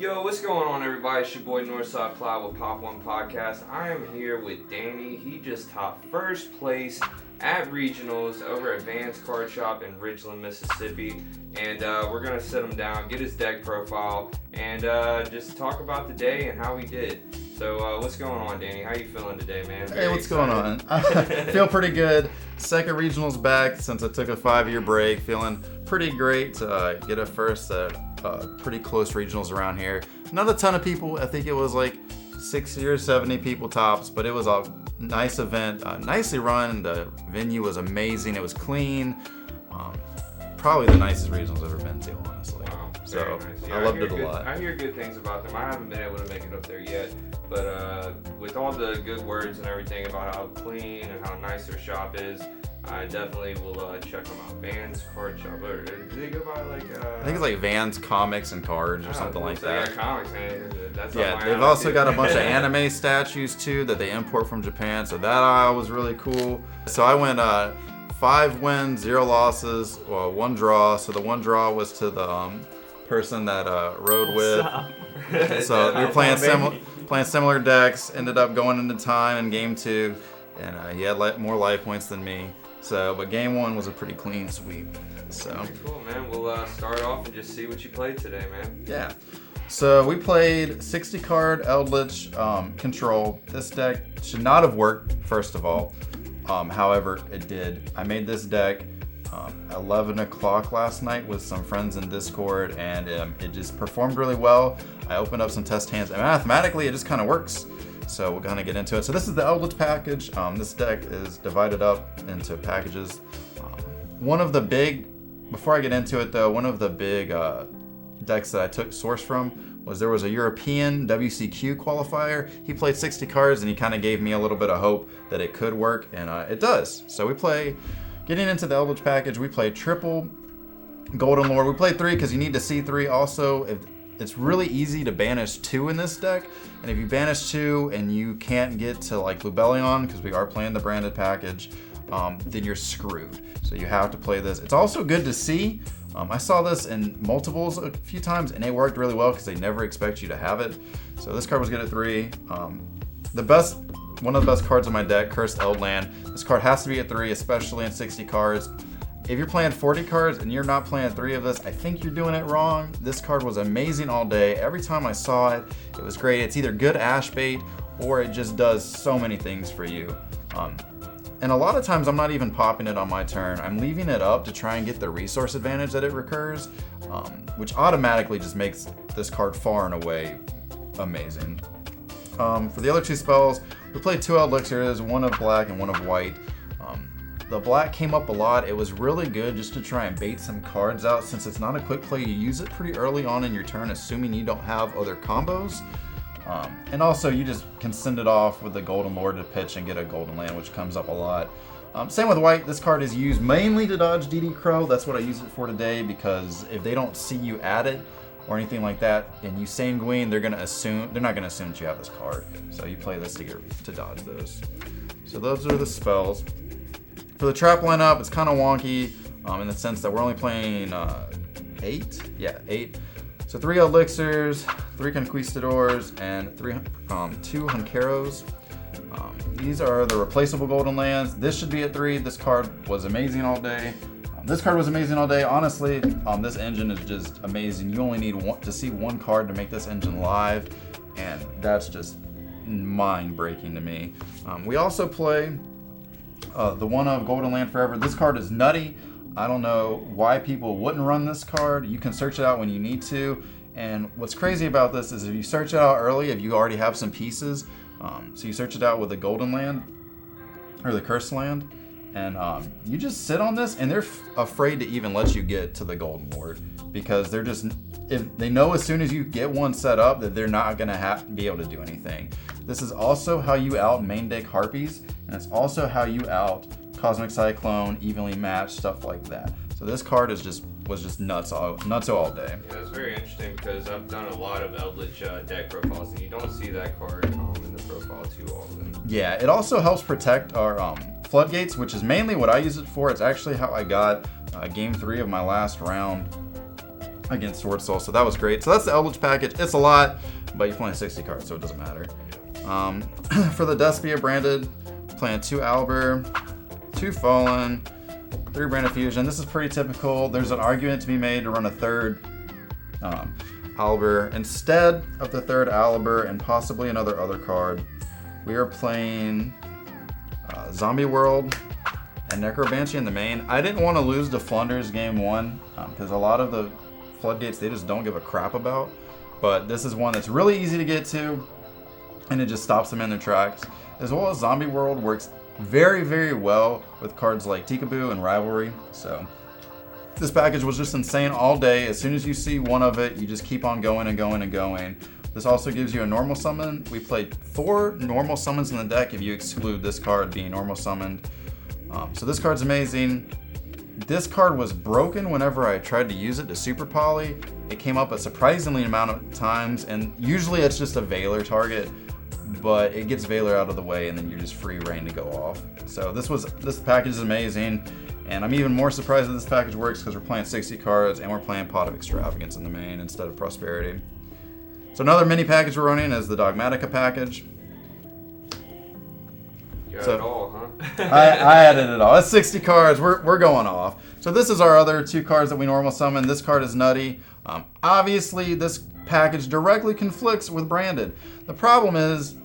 Yo, what's going on, everybody? It's your boy Northside Cloud with Pop One Podcast. I am here with Danny. He just topped first place at regionals over at Van's Card Shop in Ridgeland, Mississippi. And we're going to sit him down, get his deck profile, and just talk about the day and how he did. So what's going on, Danny? How you feeling today, man? Hey, what's going on? I feel pretty good. Second regionals back since I took a 5-year break. Feeling pretty great to get a first at pretty close regionals around here. Not a ton of people. I think it was like 60 or 70 people tops, but it was a nice event, nicely run. The venue was amazing. It was clean. Probably the nicest regionals I've ever been to, honestly. Wow, so nice. Yeah, I loved it a lot. I hear good things about them. I haven't been able to make it up there yet, but with all the good words and everything about how clean and how nice their shop is, I definitely will check them out. Van's Card Shop. Or, do they go by like? I think it's like Van's Comics and Cards or something like that. Yeah, comics, man. That's they've also got a bunch of anime statues too that they import from Japan. So that aisle was really cool. So I went 5 wins, 0 losses, 1 draw. So the 1 draw was to the person that rode with. So we were playing similar decks. Ended up going into time in game 2, and he had more life points than me. So, but game 1 was a pretty clean sweep. So pretty cool, man. We'll start off and just see what you played today, man. Yeah. So we played 60 card Eldlich control. This deck should not have worked, first of all. However, it did. I made this deck 11 o'clock last night with some friends in Discord, and it just performed really well. I opened up some test hands, and mathematically it just kind of works. So we're going to get into it. So this is the Eldlich package. This deck is divided up into packages. Before I get into it though, one of the big decks that I took source from was there was a European WCQ qualifier. He played 60 cards and he kind of gave me a little bit of hope that it could work, and it does. So getting into the Eldlich package, we play triple Golden Lord. We play 3 because you need to see 3 also. It's really easy to banish 2 in this deck, and if you banish 2 and you can't get to like Lubellion, because we are playing the branded package, then you're screwed. So you have to play this. It's also good to see. I saw this in multiples a few times, and it worked really well because they never expect you to have it. So this card was good at 3. One of the best cards in my deck, Cursed Eldland. This card has to be at 3, especially in 60 cards. If you're playing 40 cards and you're not playing 3 of this, I think you're doing it wrong. This card was amazing all day. Every time I saw it, it was great. It's either good ash bait or it just does so many things for you. And a lot of times I'm not even popping it on my turn. I'm leaving it up to try and get the resource advantage that it recurs, which automatically just makes this card far and away amazing. For the other 2 spells, we played 2 Elixirs, 1 of black and 1 of white. The black came up a lot. It was really good just to try and bait some cards out. Since it's not a quick play, you use it pretty early on in your turn, assuming you don't have other combos. And also, you just can send it off with the Golden Lord to pitch and get a Golden Land, which comes up a lot. Same with white. This card is used mainly to dodge DD Crow. That's what I use it for today, because if they don't see you at it or anything like that, and you Sanguine, they're not gonna assume that you have this card. So you play this to dodge those. So those are the spells. For the trap lineup, it's kind of wonky in the sense that we're only playing 8. Yeah, 8. So 3 Elixirs, 3 Conquistadors, and 2 Hunkeros. These are the replaceable Golden Lands. This should be at 3. This card was amazing all day. This card was amazing all day. Honestly, this engine is just amazing. You only need to see 1 card to make this engine live, and that's just mind-breaking to me. We also play the 1 of Golden Land Forever. This card is nutty. I don't know why people wouldn't run this card. You can search it out when you need to. And what's crazy about this is if you search it out early, if you already have some pieces, so you search it out with the Golden Land or the Cursed Land, and you just sit on this, and they're afraid to even let you get to the Golden Lord, because if they know as soon as you get one set up that they're not going to be able to do anything. This is also how you out main deck Harpies, and it's also how you out Cosmic Cyclone, Evenly Matched, stuff like that. So this card was just nuts all day. Yeah, it's very interesting because I've done a lot of Eldlich deck profiles, and you don't see that card in the profile too often. Yeah, it also helps protect our floodgates, which is mainly what I use it for. It's actually how I got game 3 of my last round against Sword Soul, so that was great. So that's the Eldlich package. It's a lot, but you're playing 60 cards, so it doesn't matter. For the Despia branded, playing 2 Albert, 2 Fallen, 3 Branded Fusion. This is pretty typical. There's an argument to be made to run a 3rd Albert instead of the 3rd Albert and possibly another card. We are playing Zombie World and Necrobanshee in the main. I didn't want to lose to Flunders game 1 because a lot of the floodgates they just don't give a crap about. But this is one that's really easy to get to, and it just stops them in their tracks. As well as Zombie World works very, very well with cards like Tikaboo and Rivalry. So this package was just insane all day. As soon as you see one of it, you just keep on going and going and going. This also gives you a normal summon. We played 4 normal summons in the deck if you exclude this card being normal summoned. So this card's amazing. This card was broken whenever I tried to use it to Super Poly. It came up a surprisingly amount of times, and usually it's just a Veiler target, but it gets Veiler out of the way and then you're just free reign to go off. So this package is amazing, and I'm even more surprised that this package works because we're playing 60 cards and we're playing Pot of Extravagance in the main instead of Prosperity. So another mini package we're running is the Dogmatica package. You got it all, huh? I added it all. It's 60 cards. We're going off. So this is our other 2 cards that we normal summon. This card is nutty. Obviously, this package directly conflicts with Branded. The problem is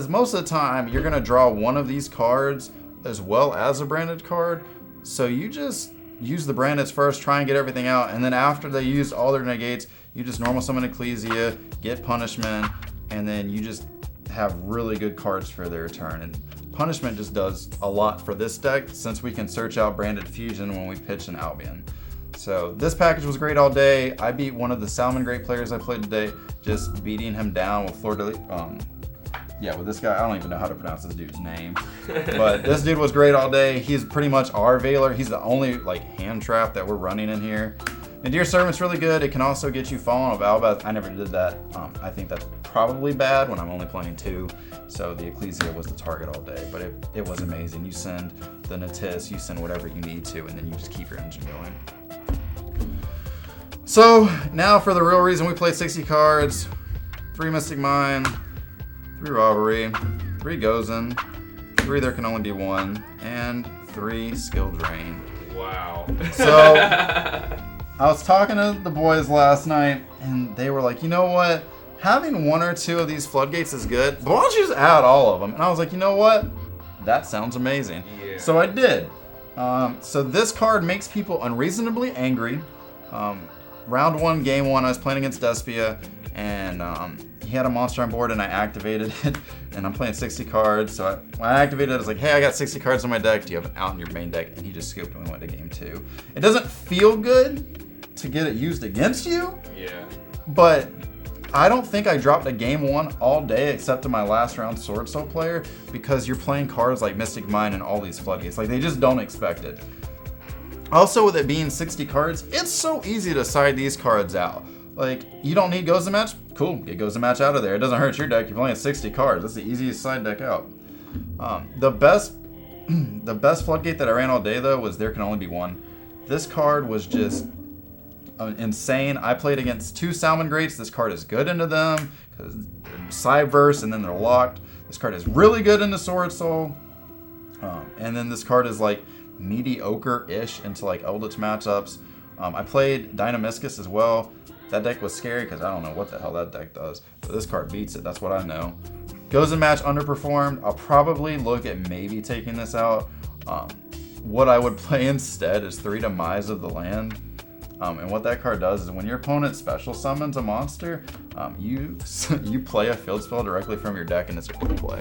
most of the time you're going to draw one of these cards as well as a Branded card. So you just use the Brandeds first, try and get everything out, and then after they use all their negates, you just normal summon Ecclesia, get Punishment, and then you just have really good cards for their turn. And Punishment just does a lot for this deck since we can search out Branded Fusion when we pitch an Albion. So this package was great all day. I beat one of the Salmon Great players I played today, just beating him down with with this guy. I don't even know how to pronounce this dude's name. But this dude was great all day. He's pretty much our Veiler. He's the only hand trap that we're running in here. And Dear Servant's really good. It can also get you Fallen of Albaz. I never did that. I think that's probably bad when I'm only playing 2. So the Ecclesia was the target all day, but it was amazing. You send the Natis, you send whatever you need to, and then you just keep your engine going. So now for the real reason we played 60 cards: 3 Mystic Mine, 3 Robbery, 3 Gozen, 3 There Can Only Be One, and 3 Skill Drain. Wow. So I was talking to the boys last night, and they were like, you know what? Having 1 or 2 of these floodgates is good, but why don't you just add all of them? And I was like, you know what? That sounds amazing. Yeah. So I did. So this card makes people unreasonably angry. Round 1, game 1, I was playing against Despia, and he had a monster on board, and I activated it, and I'm playing 60 cards. So when I activated it, I was like, hey, I got 60 cards on my deck. Do you have it out in your main deck? And he just scooped and we went to game 2. It doesn't feel good to get it used against you. Yeah. But I don't think I dropped a game 1 all day except to my last round Sword Soul player because you're playing cards like Mystic Mine and all these floodgates. Like, they just don't expect it. Also, with it being 60 cards, it's so easy to side these cards out. Like, you don't need Goes to Match? Cool, get Goes to Match out of there. It doesn't hurt your deck. You're playing 60 cards. That's the easiest side deck out. The best floodgate that I ran all day, though, was There Can Only Be One. This card was just insane. I played against 2 Salmon Greats. This card is good into them because Cyverse and then they're locked. This card is really good into Sword Soul. And then this card is like mediocre-ish into like Eldlich matchups. I played Dynamiscus as well. That deck was scary because I don't know what the hell that deck does. But this card beats it, that's what I know. Goes in match underperformed. I'll probably look at maybe taking this out. What I would play instead is 3 Demise of the Land. And what that card does is when your opponent special summons a monster, you play a field spell directly from your deck and it's a quick play.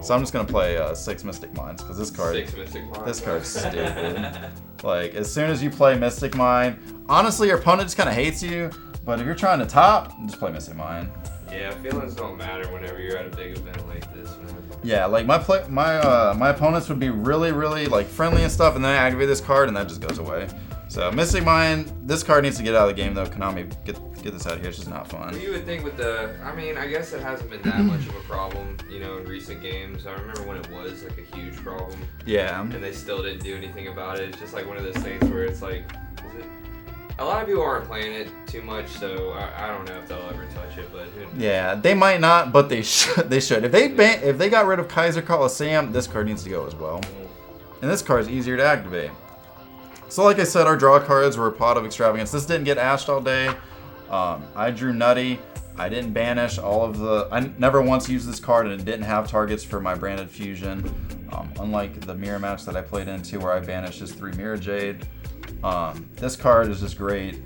So I'm just gonna play 6 Mystic Mines because this card, 6 Mystic Mines. This card's stupid. Like, as soon as you play Mystic Mine, honestly your opponent just kind of hates you. But if you're trying to top, just play Mystic Mine. Yeah, feelings don't matter whenever you're at a big event like this, man. Yeah, like my opponents would be really like friendly and stuff, and then I activate this card and that just goes away. So Mystic Mine, this card needs to get out of the game though. Konami, get this out of here. It's just not fun. Well, you would think with I guess it hasn't been that much of a problem, in recent games. I remember when it was like a huge problem. Yeah. And they still didn't do anything about it. It's just like one of those things where it's like, A lot of people aren't playing it too much, so I don't know if they'll ever touch it. But yeah, they might not, but they should. They should. If they got rid of Kaiser Coliseum, this card needs to go as well. And this card is easier to activate. So like I said, our draw cards were a pot of extravagance. This didn't get ashed all day. I drew Nutty. I didn't banish all of the... I never once used this card, and it didn't have targets for my Branded Fusion. Unlike the mirror match that I played into where I banished his 3 Mirror Jade. This card is just great.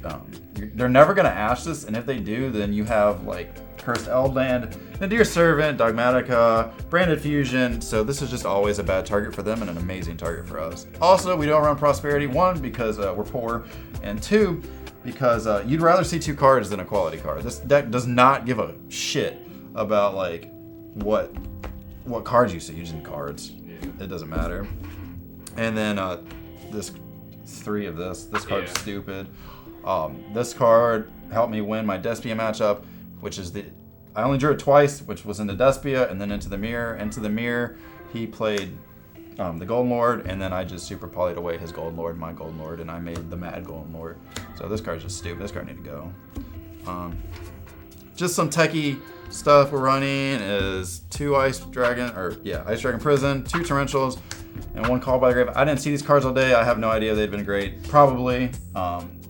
They're never going to ash this, and if they do, then you have like Cursed Eldland, Nadir Servant, Dogmatica, Branded Fusion. So this is just always a bad target for them and an amazing target for us. Also, we don't run Prosperity. 1, because we're poor, and 2, because you'd rather see 2 cards than a quality card. This deck does not give a shit about like what cards you see. Using cards, it doesn't matter. And then this 3 of this. This card's stupid. This card helped me win my Despia matchup, which is I only drew it twice, which was into Despia and then into the mirror. Into the mirror, he played the Golden Lord, and then I just super polyed away his Golden Lord and my Golden Lord, and I made the Mad Golden Lord. So this card's just stupid. This card need to go. Just some techie stuff we're running is 2 Ice Dragon Prison, 2 Torrentials, and 1 Call by the Grave. I didn't see these cards all day. I have no idea they'd been great. Probably.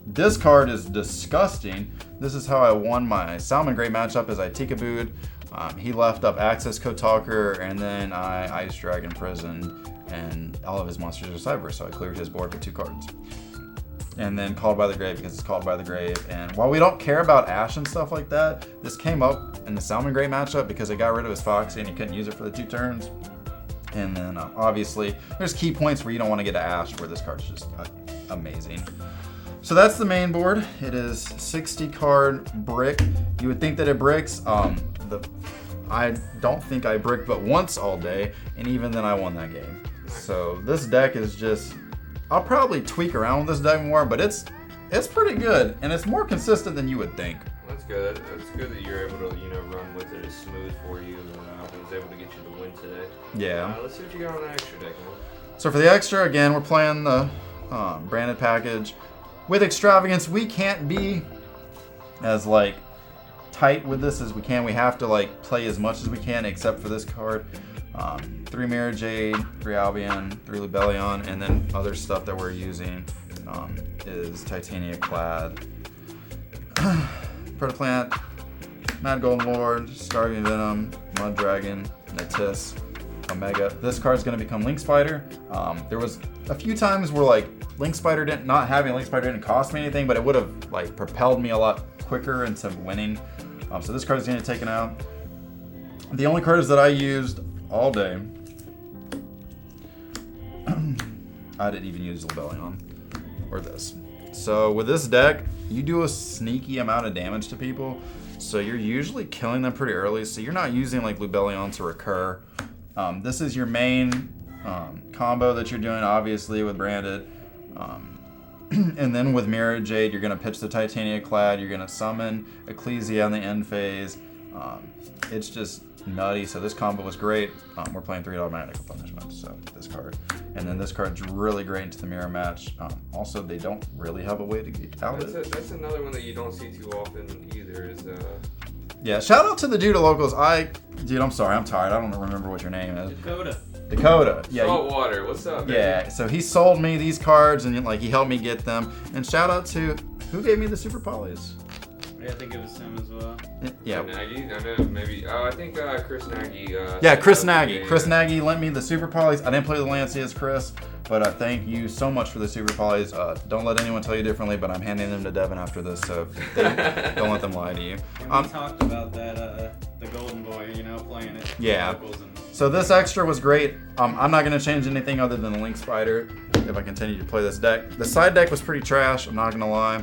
This card is disgusting. This is how I won my Salmon Great matchup as I Tikabooed. He left up Access Code Talker, and then I Ice Dragon Prison, and all of his monsters are Cyber, so I cleared his board with 2 cards. And then Called by the Grave because it's Called by the Grave. And while we don't care about Ash and stuff like that, this came up in the Salmon Great matchup because I got rid of his Foxy and he couldn't use it for the 2 turns. And then obviously there's key points where you don't want to get Ash, where this card's just amazing. So that's the main board. It is 60 card brick. You would think that it bricks. I don't think I bricked but once all day, and even then I won that game. So this deck is just... I'll probably tweak around with this deck more, but it's pretty good, and it's more consistent than you would think. That's good. That's good that you're able to run with it as smooth for you, and I was able to get you the win today. Yeah. Let's see what you got on the extra deck, man. So for the extra, again, we're playing the branded package. With extravagance, we can't be as like tight with this as we can. We have to like play as much as we can, except for this card. 3 Mirror Jade, 3 Albion, 3 Lubellion, and then other stuff that we're using is Titania Clad, Protoplant, Mad Golden Lord, Starving Venom, Mud Dragon, Natis, Omega. This card's going to become Link Spider. There was a few times where like Link Spider not having Link Spider didn't cost me anything, but it would have like propelled me a lot quicker into winning. So this card is going to get taken out. The only cards that I used all day, I didn't even use Lubellion or this. So with this deck, you do a sneaky amount of damage to people, so you're usually killing them pretty early, so you're not using like Lubellion to recur. This is your main combo that you're doing, obviously, with Branded. And then with Mirror Jade, you're going to pitch the Titania Clad, you're going to summon Ecclesia in the end phase. It's just nutty, so this combo was great. We're playing 3 automatic punishment, so this card. And then this card's really great into the mirror match. Also, they don't really have a way to get out of it. That's another one that you don't see too often either. Yeah, shout out to the dude at Locals. Dude, I'm sorry, I'm tired. I don't remember what your name is. Dakota. Yeah. Saltwater, what's up, man? Yeah, so he sold me these cards and like he helped me get them. And shout out to who gave me the Super Polys? Yeah, I think it was him as well. Yeah. Nagy? I know, maybe. Oh, I think Chris Nagy. Chris Nagy. Chris Nagy lent me the Super Polys. I didn't play the Lancias, Chris, but thank you so much for the Super Polys. Don't let anyone tell you differently, but I'm handing them to Devin after this, so don't let them lie to you. And we talked about that, the Golden Boy, playing it. Yeah. So this extra was great. I'm not going to change anything other than the Link Spider if I continue to play this deck. The side deck was pretty trash, I'm not going to lie.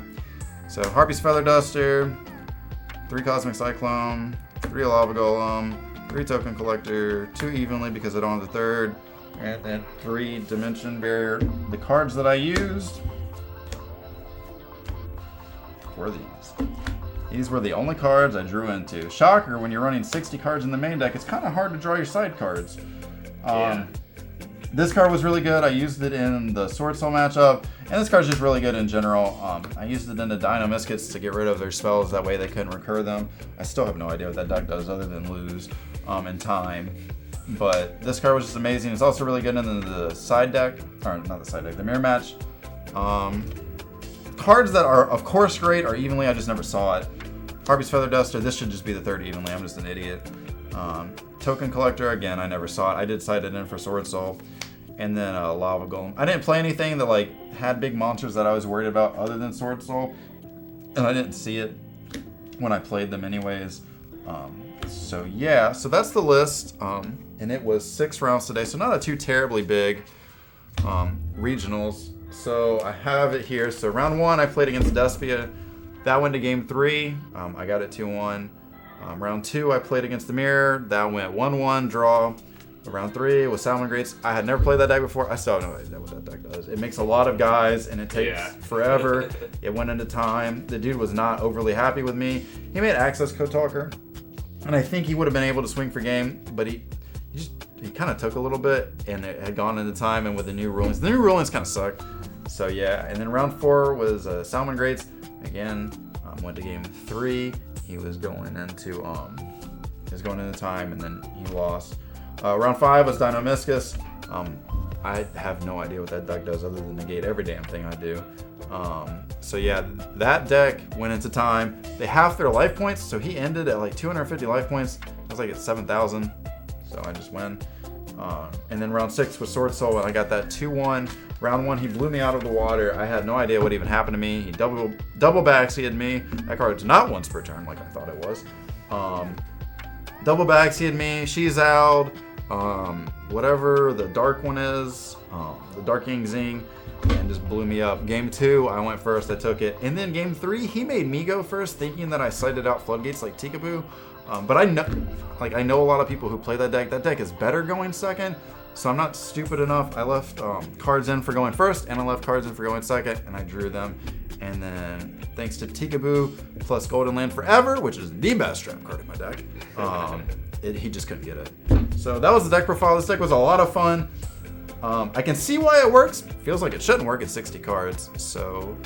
So Harpy's Feather Duster, 3 Cosmic Cyclone, 3 Lava Golem, 3 Token Collector, 2 Evenly because I don't have the 3rd, and then 3 Dimension Barrier. The cards that I used were these. These were the only cards I drew into. Shocker, when you're running 60 cards in the main deck, it's kind of hard to draw your side cards. This card was really good. I used it in the Sword Soul matchup, And this card's just really good in general. I used it in the Dino Miscuits to get rid of their spells. That way they couldn't recur them. I still have no idea what that deck does other than lose in time. But this card was just amazing. It's also really good in the side deck, or not the side deck, the mirror match. Cards that are, of course, great are Evenly. I just never saw it. Harpy's Feather Duster. This should just be the third Evenly. I'm just an idiot. Token Collector. Again, I never saw it. I did cite it in for Sword Soul. And then Lava Golem. I didn't play anything that like had big monsters that I was worried about other than Sword Soul. And I didn't see it when I played them anyways. So yeah, so that's the list. And it was 6 rounds today, so not a too terribly big regionals. So I have it here. So round 1, I played against Despia. That went to game 3. I got it 2-1. Round 2, I played against the Mirror. That went 1-1 draw. Round 3 was Salmon Greats. I had never played that deck before. I still have no idea what that deck does. It makes a lot of guys, and it takes forever. It went into time. The dude was not overly happy with me. He made Access Code Talker, and I think he would have been able to swing for game, but he kind of took a little bit, and it had gone into time, and with the new rulings kind of sucked. So yeah, and then round 4 was Salmon Greats. Again, went to game 3. He was going into time, and then he lost. Round 5 was Dino Miscus. I have no idea what that deck does other than negate every damn thing I do. So yeah, that deck went into time. They halved their life points, so he ended at like 250 life points. I was like at 7,000, so I just win. And then round 6 was Sword Soul, and I got that 2-1. Round 1, he blew me out of the water. I had no idea what even happened to me. He double backseated me. That card's not once per turn like I thought it was. Double backseated me. She's out. Whatever the dark one is, the Dark King Zing, and just blew me up. Game 2, I went first, I took it. And then game 3, he made me go first, thinking that I sighted out Floodgates like Tikaboo. But I know a lot of people who play that deck. That deck is better going second, so I'm not stupid enough. I left cards in for going first, and I left cards in for going second, and I drew them. And then thanks to Tikaboo plus Golden Land Forever, which is the best trap card in my deck, he just couldn't get it. So that was the deck profile. This deck was a lot of fun. I can see why it works. Feels like it shouldn't work at 60 cards. So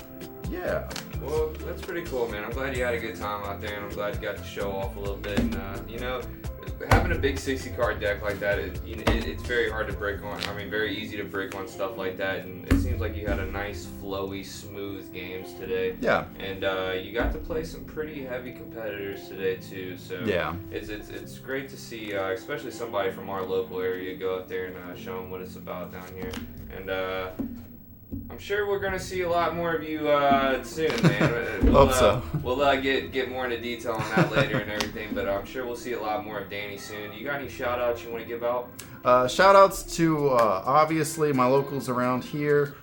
yeah. Well, that's pretty cool, man. I'm glad you had a good time out there, and I'm glad you got to show off a little bit. And having a big 60 card deck like that, it's very hard to break on. I mean, very easy to break on stuff like that. And it seems like you had a nice, flowy, smooth games today. Yeah. And you got to play some pretty heavy competitors today too. So yeah, it's great to see, especially somebody from our local area go out there and show them what it's about down here. And I'm sure we're gonna see a lot more of you soon, man. Hope so. We'll get more into detail on that later and everything, but I'm sure we'll see a lot more of Danny soon. You got any shout outs you want to give out? Shout outs to obviously my locals around here.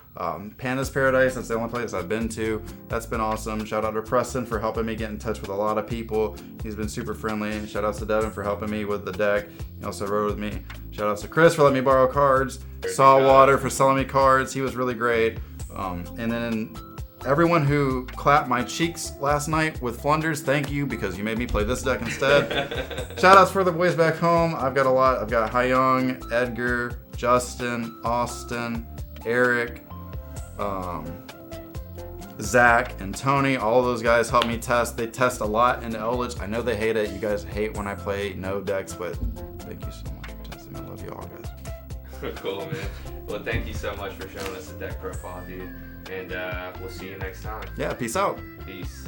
Panda's Paradise, that's the only place I've been to. That's been awesome. Shout out to Preston for helping me get in touch with a lot of people. He's been super friendly. Shout outs to Devin for helping me with the deck. He also rode with me. Shout outs to Chris for letting me borrow cards. Saltwater for selling me cards. He was really great. And then everyone who clapped my cheeks last night with Flunders, thank you, because you made me play this deck instead. Shout outs for the boys back home. I've got a lot. I've got Hyung, Edgar, Justin, Austin, Eric, Zach and Tony. All of those guys help me test. They test a lot into Eldlich. I know they hate it. You guys hate when I play no decks, but thank you so much for testing. I love you all, guys. Cool, man. Well, thank you so much for showing us the deck profile, dude. And we'll see you next time. Yeah, peace out. Peace.